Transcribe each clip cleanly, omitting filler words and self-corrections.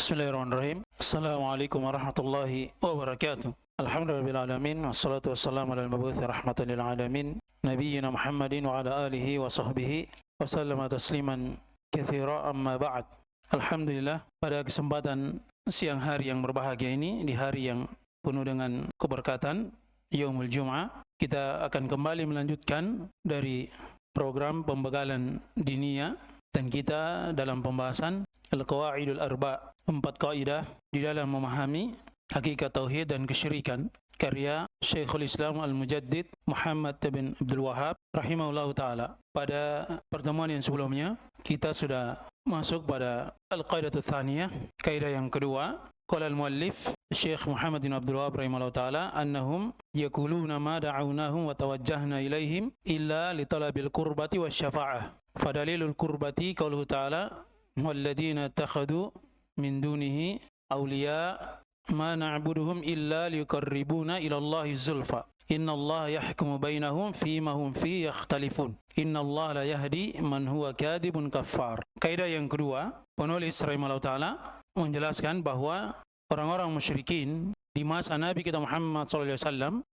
Bismillahirrahmanirrahim. Assalamualaikum warahmatullahi wabarakatuh. Alhamdulillahirrahmanirrahim. Wassalatu wassalamu ala al-mabuthi rahmatan lil alamin. Nabiyyina Muhammadin wa ala alihi wa sahbihi wa sallama tasliman katsira amma ba'd. Alhamdulillah, pada kesempatan siang hari yang berbahagia ini, di hari yang penuh dengan keberkatan, Yaumul Jum'ah, kita akan kembali melanjutkan dari program pembekalan diniyah, dan kita dalam pembahasan Al-Qawaidul Arba', 4 kaidah di dalam memahami hakikat tauhid dan kesyirikan, karya Syekhul Islam Al-Mujaddid Muhammad bin Abdul Wahhab rahimahullahu taala. Pada pertemuan yang sebelumnya kita sudah masuk pada Al-Qaidatul Tsaniyah, kaidah yang kedua. Qala al-muallif Syekh Muhammad bin Abdul Wahhab rahimahullahu taala, annahum yaquluna ma da'awnahum wa tawajjahna ilaihim illa li talabil qurbati wasyafa'ah. Fadalilul qurbati qauluhu ta'ala walladzina takhadu min dunihi awliya ma na'buduhum illa liyuqarribuna ila Allahi zulfa innallaha yahkumu bainahum fima hum fi yakhtalifun innallaha la yahdi man huwa kadibun kaffar. Kaidah yang kedua, penulis rahimahullah taala menjelaskan bahwa orang-orang musyrikin di masa Nabi kita Muhammad SAW,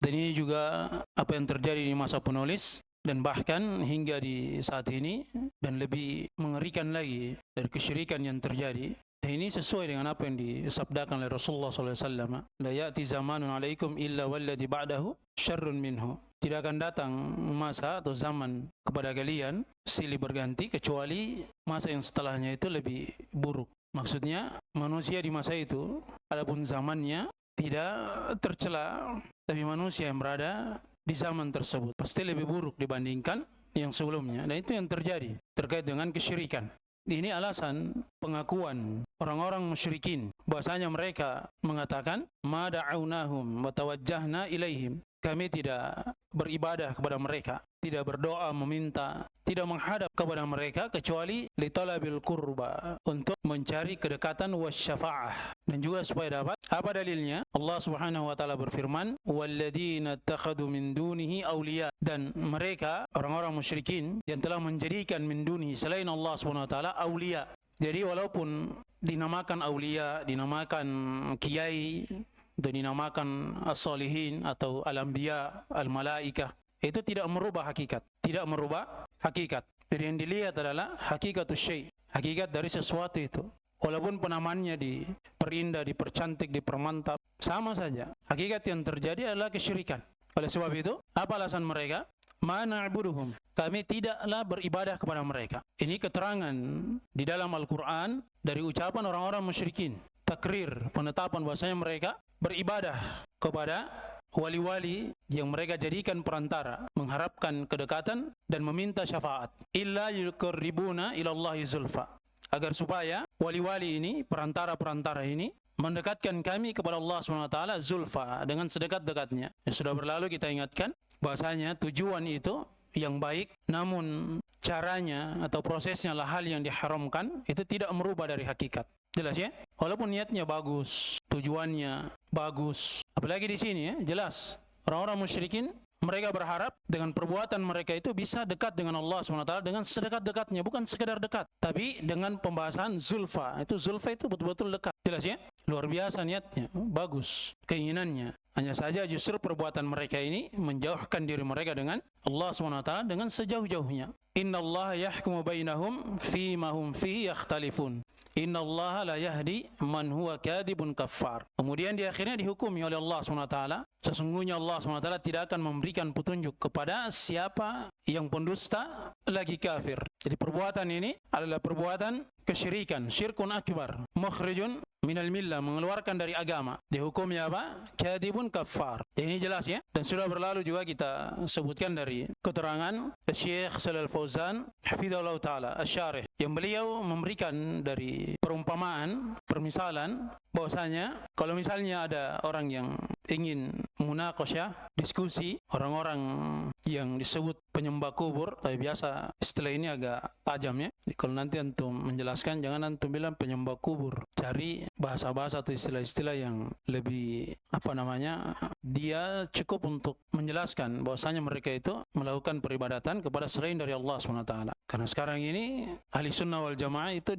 dan ini juga apa yang terjadi di masa penulis, dan bahkan hingga di saat ini, dan lebih mengerikan lagi dari kesyirikan yang terjadi. Dan ini sesuai dengan apa yang disabdakan oleh Rasulullah SAW. La ya'ti zamanun alaikum illa walladhi ba'dahu syarrun minhu. Tidak akan datang masa atau zaman kepada kalian silih berganti kecuali masa yang setelahnya itu lebih buruk. Maksudnya manusia di masa itu, adapun zamannya tidak tercela, tapi manusia yang berada di zaman tersebut pasti lebih buruk dibandingkan yang sebelumnya. Dan itu yang terjadi terkait dengan kesyirikan. Ini alasan pengakuan orang-orang musyrikin, bahwasanya mereka mengatakan ma da'awnahum wa tawajjahna ilaihim, kami tidak beribadah kepada mereka, tidak berdoa meminta, tidak menghadap kepada mereka kecuali li talabil qurba, untuk mencari kedekatan wasyafa'ah, dan juga supaya dapat. Apa dalilnya? Allah Subhanahu wa taala berfirman, walladzina takhadu min dunihi awliya, dan mereka orang-orang musyrikin yang telah menjadikan min dunihi, selain Allah Subhanahu wa taala, awliya. Jadi walaupun dinamakan awliya, dinamakan kiai, atau dinamakan as-salihin atau al-anbiya, al-malaikah, itu tidak merubah hakikat, tidak merubah hakikat. Jadi yang dilihat adalah hakikatus syai', hakikat dari sesuatu itu. Walaupun penamaannya diperindah, dipercantik, dipermantap, sama saja. Hakikat yang terjadi adalah kesyirikan. Oleh sebab itu, apa alasan mereka? Ma na'buduhum, kami tidaklah beribadah kepada mereka. Ini keterangan di dalam Al-Quran dari ucapan orang-orang musyrikin. Takrir, penetapan bahwasanya mereka beribadah kepada wali-wali yang mereka jadikan perantara, mengharapkan kedekatan dan meminta syafaat. Illa yuqarribuna ila Allahi zulfa, agar supaya wali-wali ini, perantara-perantara ini, mendekatkan kami kepada Allah SWT zulfa, dengan sedekat-dekatnya. Yang sudah berlalu kita ingatkan bahwasanya tujuan itu yang baik, namun caranya atau prosesnya lah hal yang diharamkan, itu tidak merubah dari hakikat. Jelas ya? Walaupun niatnya bagus, tujuannya bagus. Apalagi di sini ya, jelas. Orang-orang musyrikin, mereka berharap dengan perbuatan mereka itu bisa dekat dengan Allah SWT dengan sedekat-dekatnya, bukan sekedar dekat, tapi dengan pembahasan zulfa. Itu zulfa itu betul-betul dekat. Jelas ya? Luar biasa niatnya, bagus keinginannya. Hanya saja justru perbuatan mereka ini menjauhkan diri mereka dengan Allah SWT dengan sejauh-jauhnya. Innallaha yahkumu bainahum fima hum fihi yakhtalifun. Innallaha la yahdi man huwa kadibun kaffar. Kemudian di akhirnya dihukumi oleh Allah SWT. Sesungguhnya Allah SWT tidak akan memberikan petunjuk kepada siapa yang pendusta lagi kafir. Jadi perbuatan ini adalah perbuatan kesyirikan, syirkun akbar, mukhrijun minal millah, mengeluarkan dari agama. Dihukumi apa? Kadibun kaffar. Ini jelas ya. Dan sudah berlalu juga kita sebutkan dari keterangan Syekh Shalal Fauzan hafizahullah taala asy-syarih, yang beliau memberikan dari perumpamaan, permisalan, bahwasanya kalau misalnya ada orang yang ingin munaqasyah, diskusi, orang-orang yang disebut penyembah kubur, tapi biasa istilah ini agak tajam ya. Jadi kalau nanti antum menjelaskan, jangan antum bilang penyembah kubur. Cari bahasa-bahasa atau istilah-istilah yang lebih dia cukup untuk menjelaskan bahwasanya mereka itu melakukan peribadatan kepada selain dari Allah SWT. Karena sekarang ini ahli sunnah wal jamaah itu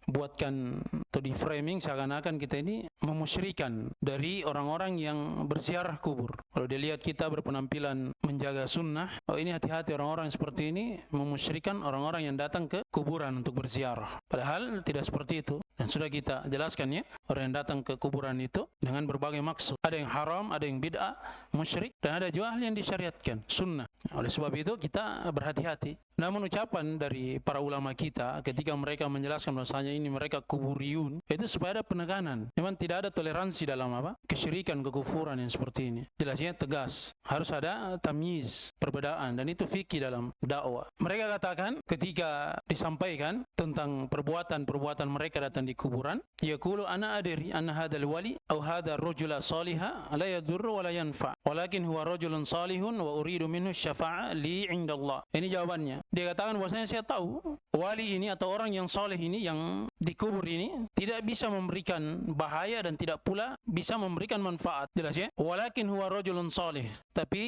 dibuatkan atau di framing seakan-akan kita ini memusyrikan dari orang-orang yang berziarah kubur. Kalau dia lihat kita berpenampilan menjaga sunnah, oh ini hati-hati, orang-orang seperti ini memusyrikan orang-orang yang datang ke kuburan untuk berziarah. Padahal tidak seperti itu. Dan sudah kita jelaskan ya, orang yang datang ke kuburan itu dengan berbagai maksud. Ada yang haram, ada yang bid'ah, musyrik, dan ada juga hal yang disyariatkan, sunnah. Oleh sebab itu kita berhati-hati. Namun ucapan dari para ulama kita ketika mereka menjelaskan bahwasanya ini mereka kuburiyun, itu supaya ada penekanan. Memang tidak ada toleransi dalam kesyirikan, kekufuran yang seperti ini. Jelasnya tegas. Harus ada tamyiz, perbedaan, dan itu fikih dalam dakwah. Mereka katakan ketika disampaikan tentang perbuatan-perbuatan mereka datang di kuburan, yaqulu ana adri anna hadzal wali aw hadzal rajula salihah la yadurru wa la yanfa, walakin huwa rajulun salihun wa uridu minhu syafa'ah li 'inda Allah. Ini jawabannya. Dia katakan bahwasanya saya tahu wali ini atau orang yang soleh ini yang dikubur ini tidak bisa memberikan bahaya dan tidak pula bisa memberikan manfaat. Jelas ya? Walakin huwa rajulun salih. Tapi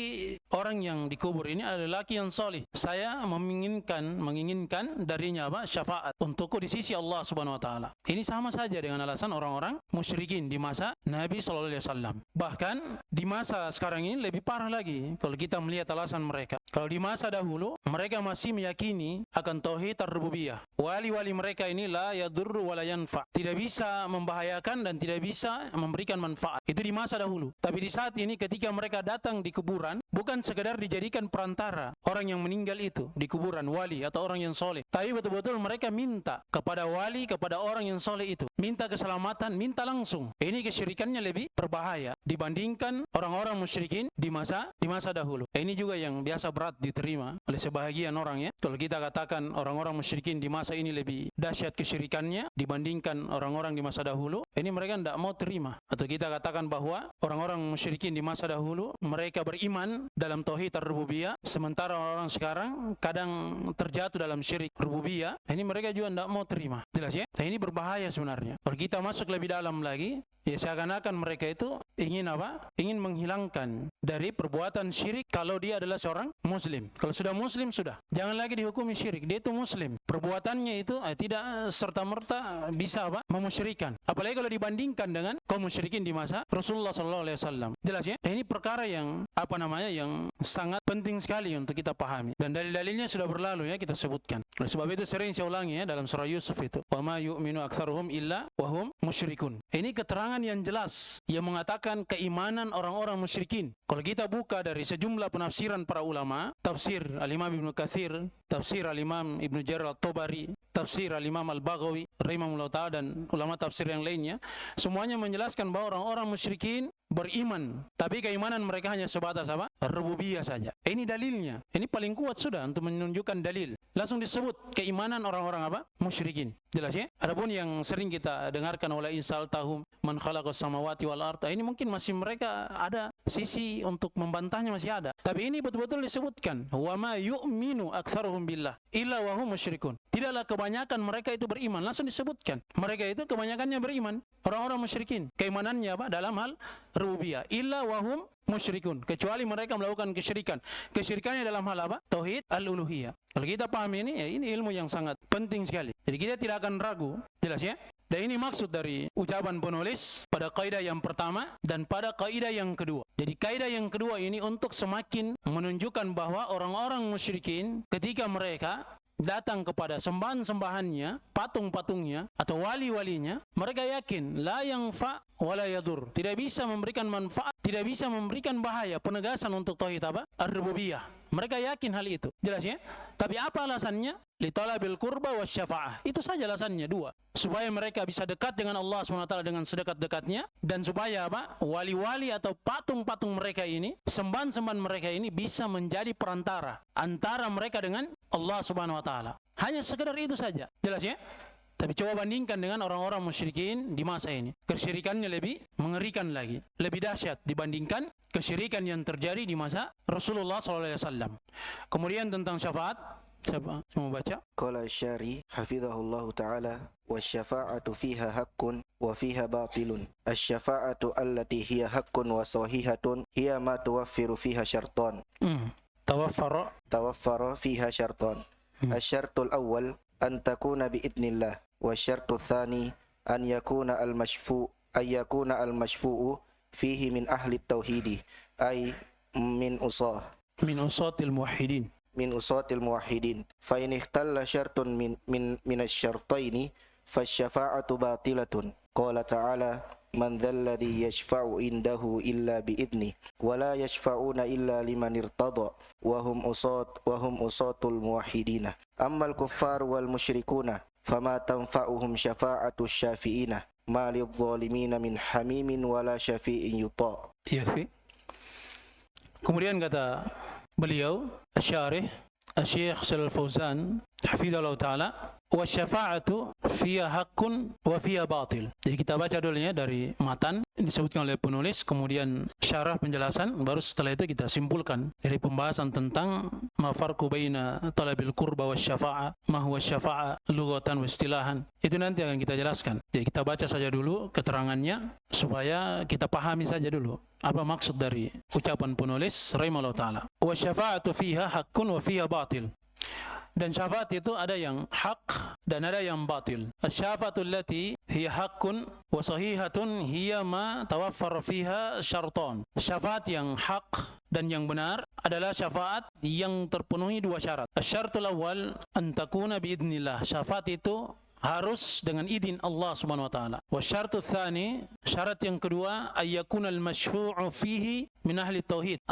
orang yang dikubur ini adalah laki yang soleh. Saya menginginkan darinya syafaat untukku di sisi Allah Subhanahu wa taala. Ini sama saja dengan alasan orang-orang musyrikin di masa Nabi sallallahu alaihi wasallam. Bahkan di masa sekarang ini lebih parah lagi kalau kita melihat alasan mereka. Kalau di masa dahulu mereka masih meyakini akan tauhid ar-rububiyah. Wali-wali mereka ini la yadurru wa la yanfa. Tidak bisa membahayakan dan tidak bisa memberikan manfaat. Itu di masa dahulu. Tapi di saat ini ketika mereka datang di kuburan, bukan sekedar dijadikan perantara orang yang meninggal itu di kuburan, wali atau orang yang soleh, tapi betul-betul mereka minta kepada wali, kepada orang yang soleh itu, minta keselamatan, minta langsung. Ini kesyirikannya lebih berbahaya dibandingkan orang-orang musyrikin di masa dahulu. Ini juga yang biasa berat diterima oleh sebahagian orang ya. Kalau kita katakan orang-orang musyrikin di masa ini lebih dahsyat kesyirikannya dibandingkan orang-orang di masa dahulu, ini mereka tidak mau terima. Atau kita katakan bahwa orang-orang musyrikin di masa dahulu mereka beriman dalam tauhid ar-rububiyah, sementara orang-orang sekarang kadang terjatuh dalam syirik rububiyah, ini mereka juga tidak mau terima. Jelas ya? Nah, ini berbahaya sebenarnya. Kalau kita masuk lebih dalam lagi, ya seakan-akan mereka itu ingin ingin menghilangkan dari perbuatan syirik kalau dia adalah seorang muslim. Kalau sudah muslim sudah, jangan lagi dihukumi syirik. Dia itu muslim. Perbuatannya itu tidak serta-merta bisa memusyrikan. Apalagi kalau dibandingkan dengan kaum musyrikin di masa Rasulullah SAW. Jelas ya? Ini perkara yang yang sangat penting sekali untuk kita pahami. Dan dalil-dalilnya sudah berlalu ya, kita sebutkan. Oleh sebab itu sering saya ulangi ya dalam surah Yusuf itu, wa ma yu'minu aktsaruhum illa wa hum musyrikun. Ini keterangan yang jelas yang mengatakan keimanan orang-orang musyrikin. Kalau kita buka dari sejumlah penafsiran para ulama, tafsir Al-Imam Ibnu Katsir, tafsir Al-Imam Ibnu Jarir At-Tabari, tafsir Al-Imam Al-Baghawi rahimahullah ta'ala, dan ulama tafsir yang lainnya, semuanya menjelaskan bahwa orang-orang musyrikin beriman, tapi keimanan mereka hanya sebatas rububiyah saja. Ini dalilnya. Ini paling kuat sudah untuk menunjukkan dalil. Langsung disebut keimanan orang-orang musyrikin. Jelas ya? Adapun yang sering kita dengarkan oleh insal tahum man khalaqas samawati wal ardh, ini mungkin masih mereka ada sisi untuk membantahnya masih ada. Tapi ini betul-betul disebutkan, wa ma yu'minu aktsaruhum billah illa wa hum musyrikun. Tidaklah kebanyakan mereka itu beriman. Langsung disebutkan. Mereka itu kebanyakannya beriman. Orang-orang musyrikin. Keimanannya dalam hal rububiyah. Illa wa hum musyrikun. Kecuali mereka melakukan kesyirikan. Kesyirikannya dalam hal tauhid al-uluhiyah. Kalau kita pahami ini, ya ini ilmu yang sangat penting sekali. Jadi kita tidak akan ragu. Jelas ya? Dan ini maksud dari ucapan penulis pada kaidah yang pertama dan pada kaidah yang kedua. Jadi kaidah yang kedua ini untuk semakin menunjukkan bahwa orang-orang musyrikin ketika mereka datang kepada sembahan-sembahannya, patung-patungnya atau wali-walinya, mereka yakin la yanfa wala yadur, tidak bisa memberikan manfaat, tidak bisa memberikan bahaya. Penegasan untuk tauhid ar-rububiyah. Mereka yakin hal itu. Jelas ya? Tapi apa alasannya? Li talabil qurba wasyafa'ah. Itu saja alasannya, dua. Supaya mereka bisa dekat dengan Allah SWT dengan sedekat-dekatnya, dan supaya wali-wali atau patung-patung mereka ini, sembahan-sembahan mereka ini bisa menjadi perantara antara mereka dengan Allah SWT. Hanya sekedar itu saja. Jelas ya? Tapi coba bandingkan dengan orang-orang musyrikin di masa ini. Kesyirikannya lebih mengerikan lagi, lebih dahsyat dibandingkan kesyirikan yang terjadi di masa Rasulullah SAW. Kemudian tentang syafaat, siapa yang mau baca? Qala Syari hafizahullah ta'ala wasyafa'atu fiha haqqun wa fiha batilun. Asy-syafa'atu allati hiya haqqun wa sahihatun hiya ma tuwaffiru fiha syartan. Tawaffara fiha syartan. Asy-syartul awwal an takuna biidznillah والشرط الثاني أن يكون المشفوع فيه من أهل التوحيد أي من أصاة الموحدين فإن اختل شرط من الشرطين فالشفاعة باطلة قال تعالى من ذا الذي يشفع عنده إلا بإذنه ولا يشفعون إلا لمن ارتضى وهم أصاة الموحدين أما الكفار والمشركون فما تنفعهم شفاعة الشافعين ما للظالمين من حميم ولا شفيع يطاع. Kemudian kata beliau Asy-Syarih Asy-Syaikh Shalal Fauzan hafizallahu taala wa syafa'atu fiha haqqun wa fiha batil. Jadi kita baca dulunya dari matan disebutkan oleh penulis, kemudian syarah penjelasan, baru setelah itu kita simpulkan dari pembahasan tentang ma farqu baina talabil qurba wa syafa'a, ma huwa syafa'a lughatan wa istilahan. Itu nanti akan kita jelaskan. Jadi kita baca saja dulu keterangannya supaya kita pahami saja dulu apa maksud dari ucapan penulis rahimahullah taala. Wa syafa'atu fiha haqqun wa fiha batil. Dan syafaat itu ada yang hak dan ada yang batil. Asy-syafa'atu allati hiya haqqun wa sahihatun hiya ma tawaffar fiha syartan. Syafaat yang hak dan yang benar adalah syafaat yang terpenuhi dua syarat. Asy-syartul awwal an takuna bi idznillah. Syafaat itu harus dengan izin Allah Subhanahu wa taala. Wa syartu tsani, syarat yang kedua ayyakunal masyfu'u fihi min ahli tauhid.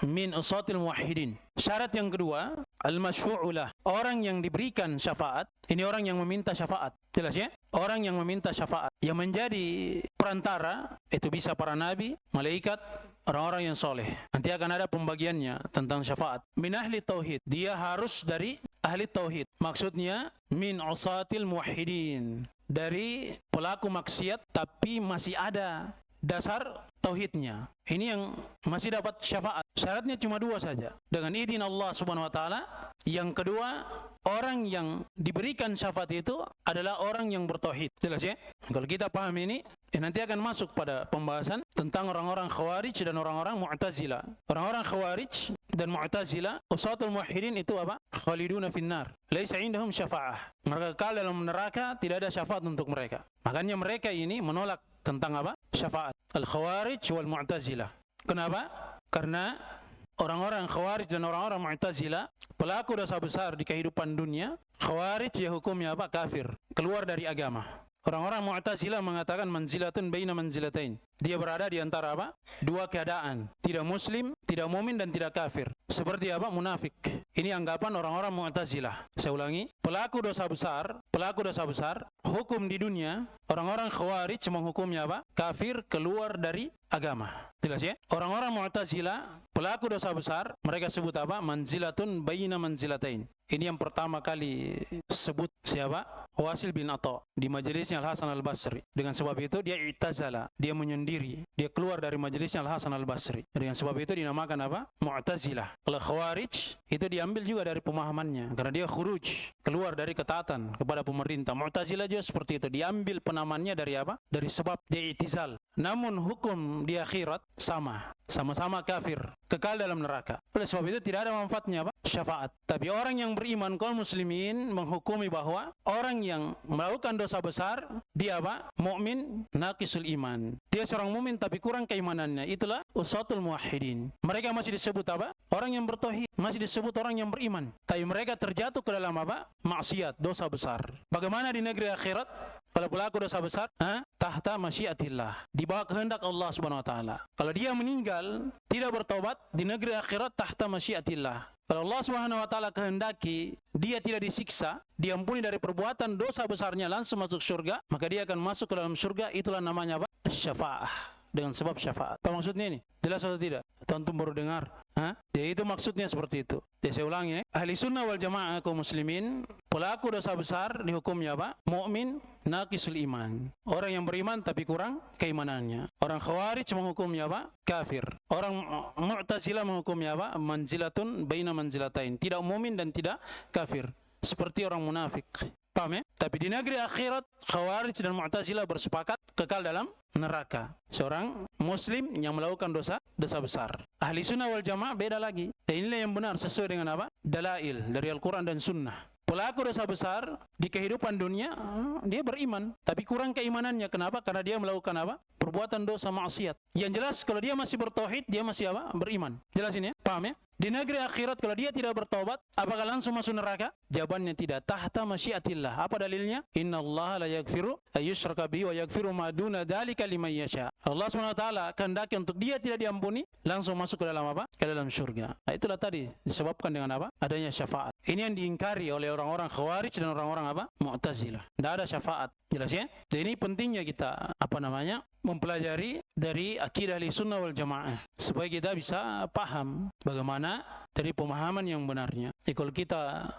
Min usatil muwahhidin. Syarat yang kedua, al-masyfu'ulah, orang yang diberikan syafaat, ini orang yang meminta syafaat. Jelas ya? Orang yang meminta syafaat, yang menjadi perantara, itu bisa para nabi, malaikat, orang-orang yang soleh. Nanti akan ada pembagiannya tentang syafaat. Min ahli tauhid, dia harus dari ahli tauhid. Maksudnya, min usatil muwahhidin, dari pelaku maksiat tapi masih ada dasar tauhidnya. Ini yang masih dapat syafaat. Syaratnya cuma dua saja, dengan izin Allah Subhanahu wa taala. Yang kedua, orang yang diberikan syafaat itu adalah orang yang bertauhid. Jelas ya? Kalau kita paham ini, nanti akan masuk pada pembahasan tentang orang-orang Khawarij dan orang-orang Mu'tazilah. Orang-orang Khawarij dan Mu'tazilah, usatul muwahhidin itu apa? Khaliduna finnar. Laisa indahum syafa'ah. Mereka kekal dalam neraka, tidak ada syafaat untuk mereka. Makanya mereka ini menolak tentang apa? Syafaat. Al-Khawarij wal Mu'tazilah. Kenapa? Karena orang-orang Khawarij dan orang-orang Mu'tazilah pelaku dosa besar di kehidupan dunia. Khawarij ya hukumnya apa? Kafir, keluar dari agama. Orang-orang Mu'tazilah mengatakan manzilatun baina manzilatain. Dia berada di antara apa? Dua keadaan. Tidak muslim, tidak mumin dan tidak kafir. Seperti apa? Munafik. Ini anggapan orang-orang Mu'tazilah. Saya ulangi, pelaku dosa besar, hukum di dunia, orang-orang Khawarij menghukumnya apa? Kafir, keluar dari agama. Jelas ya? Orang-orang Mu'tazilah, pelaku dosa besar, mereka sebut apa? Manzilatun baina manzilatain. Ini yang pertama kali sebut siapa? Wasil bin Atha di majelisnya Al-Hasan Al-Basri. Dengan sebab itu dia i'tazala, dia menyendiri, dia keluar dari majelisnya Al-Hasan Al-Basri. Dengan sebab itu dinamakan apa? Mu'tazilah. Kalau Khawarij itu diambil juga dari pemahamannya, karena dia khuruj, keluar dari ketaatan kepada pemerintah. Mu'tazilah juga seperti itu, diambil penamannya dari apa? Dari sebab dia i'tizal. Namun hukum di akhirat sama-sama kafir, kekal dalam neraka. Oleh sebab itu tidak ada manfaatnya apa? Syafaat. Tapi orang yang beriman, kaum muslimin, menghukumi bahwa orang yang melakukan dosa besar, dia apa? Mukmin naqisul iman. Dia seorang mukmin tapi kurang keimanannya. Itulah usatul muwahhidin. Mereka masih disebut apa? Orang yang bertauhid, masih disebut orang yang beriman. Tapi mereka terjatuh ke dalam apa? Maksiat, dosa besar. Bagaimana di negeri akhirat? Kalau pelaku dosa besar, tahta masyiatillah, di bawah kehendak Allah Subhanahu wa taala. Kalau dia meninggal tidak bertobat, di negeri akhirat tahta masyiatillah. Kalau Allah Subhanahu wa taala kehendaki dia tidak disiksa, diampuni dari perbuatan dosa besarnya, langsung masuk surga, maka dia akan masuk ke dalam surga. Itulah namanya apa? Syafaah. Dengan sebab syafaat. Apa maksudnya ini? Jelas atau tidak? Tentu baru dengar. Jadi itu maksudnya seperti itu. Jadi saya ulangi, ahli sunnah wal jamaah kaum muslimin, pelaku dosa besar dihukumnya apa? Mukmin naqisul iman. Orang yang beriman tapi kurang keimanannya. Orang Khawarij menghukumnya apa? Kafir. Orang Mu'tazilah menghukumnya apa? Manzilatun baina manzilatain. Tidak mukmin dan tidak kafir. Seperti orang munafik. Paham ya? Tapi di negeri akhirat, Khawarij dan Mu'tazilah bersepakat kekal dalam neraka. Seorang muslim yang melakukan dosa besar. Ahli sunnah wal jamaah beda lagi. Dan inilah yang benar sesuai dengan apa? Dalail dari Al-Quran dan Sunnah. pelaku dosa besar di kehidupan dunia, dia beriman, tapi kurang keimanannya. Kenapa? Karena dia melakukan apa? Perbuatan dosa maksiat. Yang jelas kalau dia masih bertauhid, dia masih apa? Beriman. Jelas ini ya? Paham ya? Di negeri akhirat kalau dia tidak bertobat, apakah langsung masuk neraka? Jawabannya tidak. Tahta masyiatillah. Apa dalilnya? Innallaha la yaghfiru ayyushraka bihi wa yaghfiru ma duna dzalika liman yasha. Allah SWT kehendaki untuk dia tidak diampuni, langsung masuk ke dalam apa? Ke dalam surga. Nah, itulah tadi disebabkan dengan apa? Adanya syafaat. Ini yang diingkari oleh orang-orang Khawarij dan orang-orang apa? Mu'tazilah. Tidak ada syafaat. Jelas ya? Dan ini pentingnya kita mempelajari dari akidah Ahlussunnah wal Jamaah supaya kita bisa paham bagaimana dari pemahaman yang benarnya. Kalau kita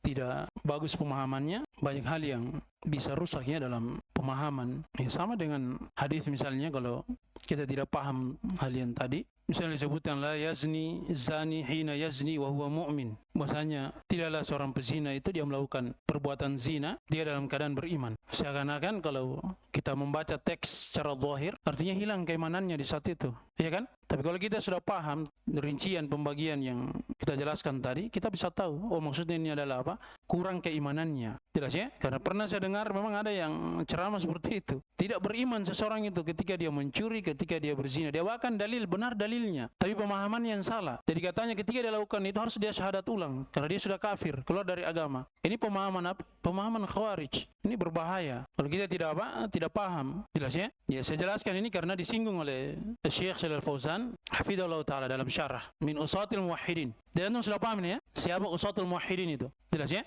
tidak bagus pemahamannya, banyak hal yang bisa rusaknya dalam pemahaman. Sama dengan hadis misalnya, kalau kita tidak paham hal yang tadi, misalnya disebutkan la yazni zani hina yazni wa huwa mu'min. Bahasanya tidaklah seorang pezina itu dia melakukan perbuatan zina, dia dalam keadaan beriman. Seakan-akan kalau kita membaca teks secara zahir, artinya hilang keimanannya di saat itu, ya kan? Tapi kalau kita sudah paham rincian pembagian yang kita jelaskan tadi, kita bisa tahu, oh maksudnya ini adalah apa? Kurang keimanannya. Jelas ya? Karena pernah saya dengar memang ada yang ceramah seperti itu. Tidak beriman seseorang itu ketika dia mencuri, ketika dia berzina. Dia bahkan dalil, benar dalilnya, tapi pemahamannya yang salah. Jadi katanya ketika dia lakukan itu harus dia syahadat ulang, karena dia sudah kafir, keluar dari agama. Ini pemahaman apa? Pemahaman Khawarij. Ini berbahaya. Kalau kita tidak paham. Jelas ya? Ya, saya jelaskan ini karena disinggung oleh Syekh Shalal Fauzan hafizahullah ta'ala dalam syarah min usatil muwahhidin. Dan antum sudah paham ini ya? Siapa usatul muwahhidin itu? Jelas ya?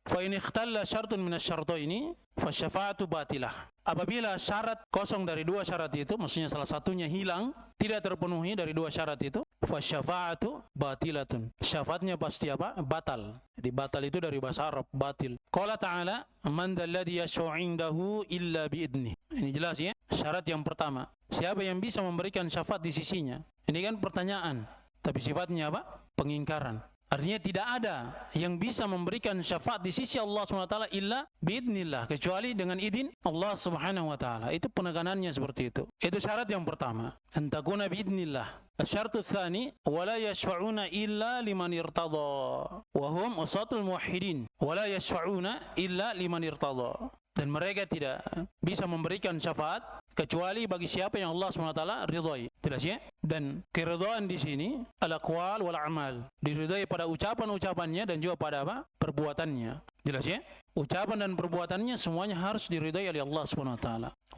Fa in ikhtalla syartun min asy-syartaini fa syafa'atu batilah. Apabila syarat kosong dari dua syarat itu, maksudnya salah satunya hilang, tidak terpenuhi dari dua syarat itu, fa syafa'atu batilatun. Syafaatnya pasti apa? Batal. Jadi batal itu dari bahasa Arab, batil. Qala ta'ala, man dzalladzi yashfa'u 'indahu illa bi'idnih. Ini jelas ya? Syarat yang pertama, siapa yang bisa memberikan syafaat di sisinya? Ini kan pertanyaan, tapi sifatnya apa? Pengingkaran. Artinya tidak ada yang bisa memberikan syafaat di sisi Allah SWT illa biidnillah, kecuali dengan izin Allah Subhanahu wa taala. Itu penekanannya seperti itu. Itu syarat yang pertama, antakuna biidnillah. Asy-syartu tsani wala yashfa'una illa liman irtadha wa hum usatul muwahhidin wala yashfa'una illa liman irtadha. Dan mereka tidak bisa memberikan syafaat kecuali bagi siapa yang Allah SWT ridhai. Jelas ya? Dan keridhaan di sini al-aqwal wal a'mal, diridhai pada ucapan-ucapannya dan juga pada apa? Perbuatannya. Jelas ya? Ucapan dan perbuatannya semuanya harus diridhai oleh Allah SWT.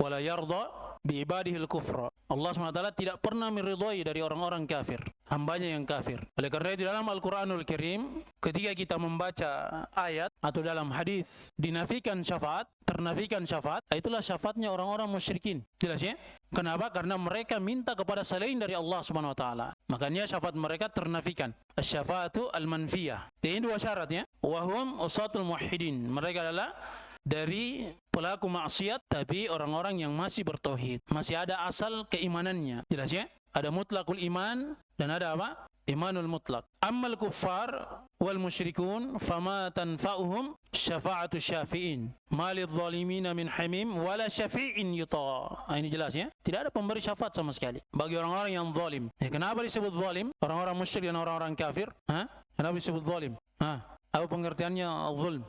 Wala yardha bi ibadihil kufra. Allah SWT tidak pernah meridhai dari orang-orang kafir, hambanya yang kafir. Oleh karena itu dalam Al-Quranul Karim, ketika kita membaca ayat atau dalam hadis dinafikan syafaat, ternafikan syafaat, itulah syafaatnya orang-orang musyrikin. Jelas ya? Kenapa? Karena mereka minta kepada selain dari Allah Subhanahu wa taala. Makanya syafaat mereka ternafikan. Asy-syafaatu al-manfiyah. Ini dua syaratnya. Wa hum usatul muwahhidin. Mereka adalah dari pelaku maksiat tapi orang-orang yang masih bertauhid, masih ada asal keimanannya. Jelas ya? Ada mutlaqul iman dan ada apa? Imanul mutlaq. Ammal kuffar wal musyrikun fama tanfa'uhum syafa'atu syafi'in ma lidh-dhalimina min hamim wala syafi'in yuta. Ini jelas ya? Tidak ada pemberi syafaat sama sekali bagi orang-orang yang zalim. Ya, kenapa disebut zalim? Orang-orang musyrik dan orang-orang kafir? Kenapa disebut zalim? Apa pengertiannya zulm?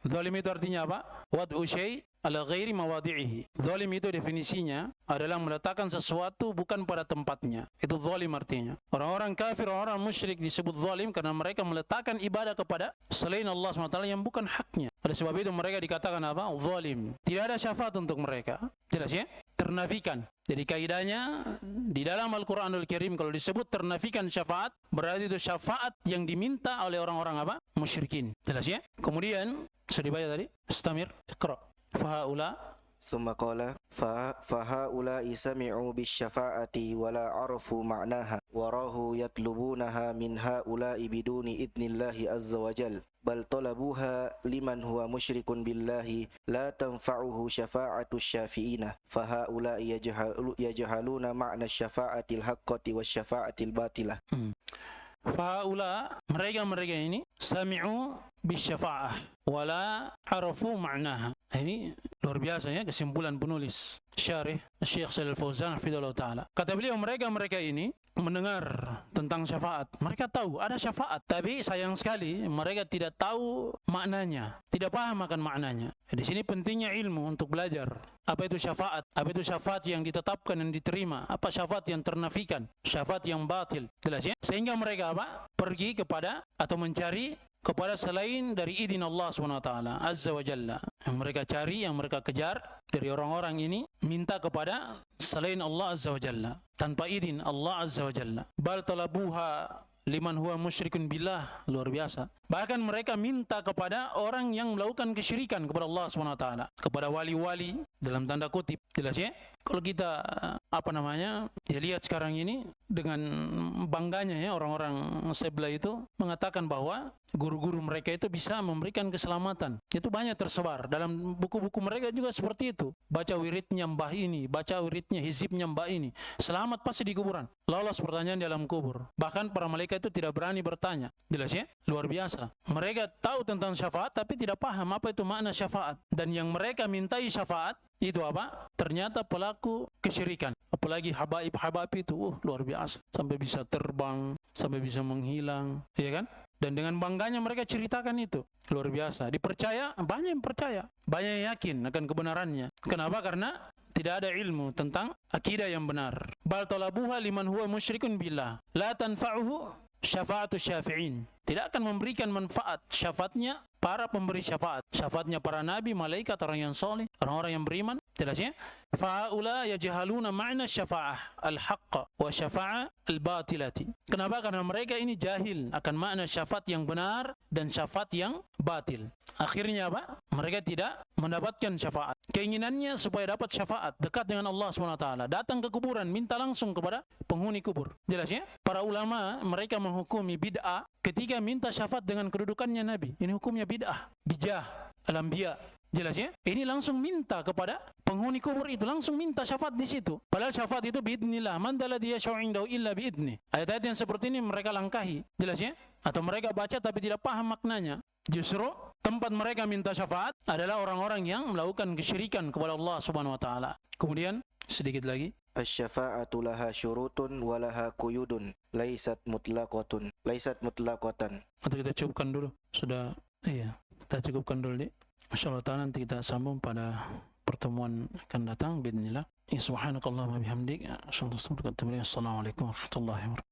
Zalim itu artinya apa? Wad'u syai' ala ghairi mawadi'ihi. Zalim itu definisinya adalah meletakkan sesuatu bukan pada tempatnya. Itu zalim artinya. Orang-orang kafir, orang musyrik disebut zalim karena mereka meletakkan ibadah kepada selain Allah SWT yang bukan haknya. Oleh sebab itu mereka dikatakan apa? Zalim. Tidak ada syafaat untuk mereka. Jelas ya? Ternafikan. Jadi kaidahnya di dalam Al-Quranul Karim kalau disebut ternafikan syafaat, berarti itu syafaat yang diminta oleh orang-orang apa? Musyrikin. Jelas ya? Kemudian sudah dibaca tadi? Istamir, iqra. Fahaula ثم قال فهؤلاء سمعوا بالشفاعة ولا عرفوا معناها وراه يطلبونها من هؤلاء بدون إذن الله عز وجل بل طلبوها لمن هو مشرك بالله لا تنفعه شفاعة الشافعين فهؤلاء يجهلون معنى الشفاعة الحقة والشفاعة الباطلة. Fahaula, mereka ini sami'u bisyafa'ah wala arafu ma'naha. Ini luar biasa ya kesimpulan penulis syarih Syekh Shalal Fauzan hafizallahu taala. Kata beliau, mereka ini mendengar tentang syafaat. Mereka tahu ada syafaat, tapi sayang sekali mereka tidak tahu maknanya, tidak paham akan maknanya. Di sini pentingnya ilmu untuk belajar. Apa itu syafaat? Apa itu syafaat yang ditetapkan dan diterima? Apa syafaat yang ternafikan? Syafaat yang batil. Jelas ya? Sehingga mereka apa? Pergi kepada atau mencari kepada selain dari izin Allah SWT Azza wa Jalla. Yang mereka cari, yang mereka kejar dari orang-orang ini, minta kepada selain Allah Azza wa Jalla, tanpa izin Allah Azza wa Jalla. Bal talabuha liman huwa musyrikun billah. Luar biasa. Bahkan mereka minta kepada orang yang melakukan kesyirikan kepada Allah SWT, kepada wali-wali dalam tanda kutip. Jelas ya? Kalau kita ya lihat sekarang ini dengan bangganya ya orang-orang sebelah itu mengatakan bahwa guru-guru mereka itu bisa memberikan keselamatan. Itu banyak tersebar dalam buku-buku mereka juga seperti itu. Baca wiridnya mbah ini, baca wiridnya hizibnya mbah ini, selamat pasti di kuburan, lolos pertanyaan di alam kubur. Bahkan para malaikat itu tidak berani bertanya. Jelas ya? Luar biasa. Mereka tahu tentang syafaat tapi tidak paham apa itu makna syafaat. Dan yang mereka mintai syafaat itu apa? Ternyata pelaku kesyirikan. Apalagi habaib itu, luar biasa. Sampai bisa terbang, sampai bisa menghilang, ya kan? Dan dengan bangganya mereka ceritakan itu. Luar biasa. Dipercaya, banyak yang percaya. Banyak yang yakin akan kebenarannya. Kenapa? Karena tidak ada ilmu tentang akidah yang benar. Bal talabuha liman huwa musyrikun billah. La tanfa'uhu syafa'atu syafi'in. Tidak akan memberikan manfaat syafaatnya para pemberi syafaat. Syafaatnya para nabi, malaikat, orang yang soleh, orang-orang yang beriman. Jelasnya, fa'ula yajhaluna ma'na syafa'ah al-haqqa wa syafa'ah al-batilati. Kenapa? Karena mereka ini jahil akan makna syafaat yang benar dan syafaat yang batil. Akhirnya apa? Mereka tidak mendapatkan syafaat. Keinginannya supaya dapat syafaat, dekat dengan Allah SWT. Datang ke kuburan, minta langsung kepada penghuni kubur. Jelasnya, para ulama mereka menghukumi bid'ah ketika minta syafaat dengan kedudukannya Nabi. Ini hukumnya bid'ah, bijah, al-anbiya. Jelas ya? Ini langsung minta kepada penghuni kubur itu, langsung minta syafaat di situ. Padahal syafaat itu biidznillah, man dalladzi yashfa'u indahu illa biidzni. Ayat-ayat yang seperti ini mereka langkahi. Jelas ya? Atau mereka baca tapi tidak paham maknanya. Justru tempat mereka minta syafaat adalah orang-orang yang melakukan kesyirikan kepada Allah Subhanahu wa taala. Kemudian sedikit lagi, asy-syafa'atu laha syurutun wa laha quyudun laysat mutlaqatan. Atau kita cukupkan dulu. Sudah, iya. Kita cukupkan dulu, Dik. Insyaallah ta'ala nanti kita sambung pada pertemuan akan datang. Bismillah. Subhanakallahumma bihamdik. Assalamualaikum warahmatullahi wabarakatuh.